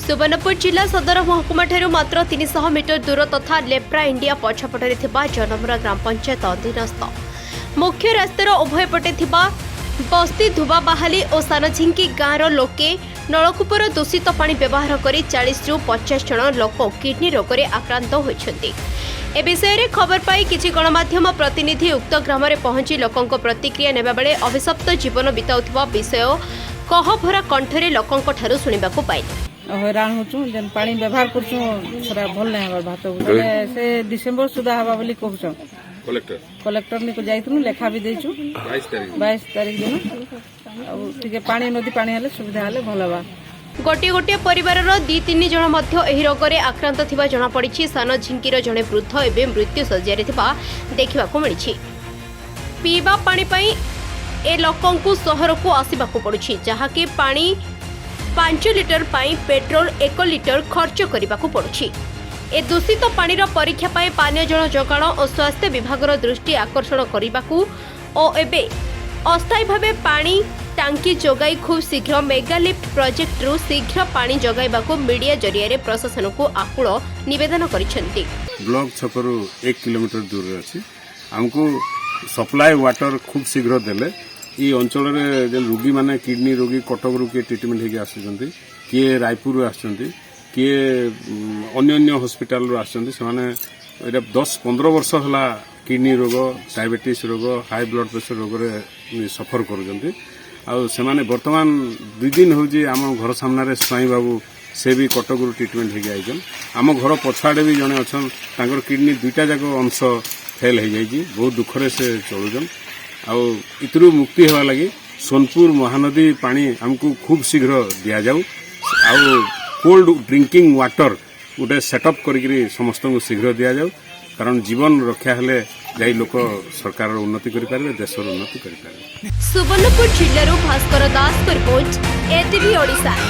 सुवर्णपुर जिला सदर महकुमा ठारू मात्र 300 मीटर दूर तथा लेप्रा इंडिया पछपटे जनमुरा ग्राम पंचायत अधीनस्थ मुख्य रास्तार उभय पटे बस्ती धुबा बाहाली और सानझिंकी गाँवर लोके नलकूपर दूषित पानी व्यवहार कर 40 ରୁ 50 जन लोक किडनी रोग में आक्रांत होती। ए विषय में खबर पाई किसी गणमाध्यम प्रतिनिधि उक्त ग्राम में पहुंची लोकों प्रतिक्रिया नेबा बेले अभिशप्त जीवन बिताउथिबा विषय कहभरा कंठरे लोकों ठारू सुनिबाकू पाइले। हैरान होचु जेन पानी व्यवहार करछु थोड़ा भल नै हबार भात से डिसेंबर सुधा हबा बोली कहछो कलेक्टर ने को जाइतनु लेखा भी देछु 22 तारीख दिन अब ठीक पानी नदी पानी हले सुविधा हले भल बा। गोटे गोटे परिवार 2-3 जन मध्य एही रोग में आक्रांत थिबा जणा पड़िछि। सानझिंकीर जणे वृद्ध एवं मृत्यु सज्जारे थिबा देखिबाकू मिलिछि। पीबा पानी पई ए लोकंकु शहर को आसिबाकू पड़ुछि जहाके पानी 5 लिटर पाई पेट्रोल 1 लिटर खर्च करने पड़ुछि। ए दूषित पानीर परीक्षा पाई पानीय जल जोगाण और स्वास्थ्य विभागर दृष्टि आकर्षण करने और एबे अस्थायी भावे पानी टांकी जोगाई खूब शीघ्र मेगालिफ्ट प्रोजेक्ट रु शीघ्र पानी जोगाइबाकू मीडिया जरिया प्रशासन को आकुल निवेदन करिसेंती। ब्लॉक छकरू 1 किलोमीटर दूर अछि हमको सप्लाई वाटर खूब शीघ्र देले ई अंचल रे जे रोगी माने किडनी रोगी कटक रू के ट्रीटमेंट हेके आसुचंती किए रायपुर आसुचंती किए अन्य हॉस्पिटल रू आसुचंती से माने एटा 10-15 वर्ष हला किडनी रोग डायबिटीज रोग हाई ब्लड प्रेशर रोग रे सफर करूचंती आ से माने वर्तमान 2 दिन होजी आम घर सामने स्वाई बाबू से भी कटक रू ट्रीटमेंट हेके आइजन आम घर पछाड़े भी जने अछन तांकर किडनी दुईटा जाक अंश फेल हो जाइए बहुत दुखरे से चलुजन आउ मुक्ति हवा लगी सोनपुर महानदी पानी हमको खूब शीघ्र दिया जाऊ आउ कोल्ड ड्रिंकिंग वाटर गोटे सेटअप करी समस्त को शीघ्र दिया जाऊ कारण जीवन रक्षा हेले जाई लोक सरकार उन्नति करि पारे देशर उन्नति करि पारे। सुवर्णपुर जिल्लारू भास्कर दास को रिपोर्ट एटीवी ओडिशा।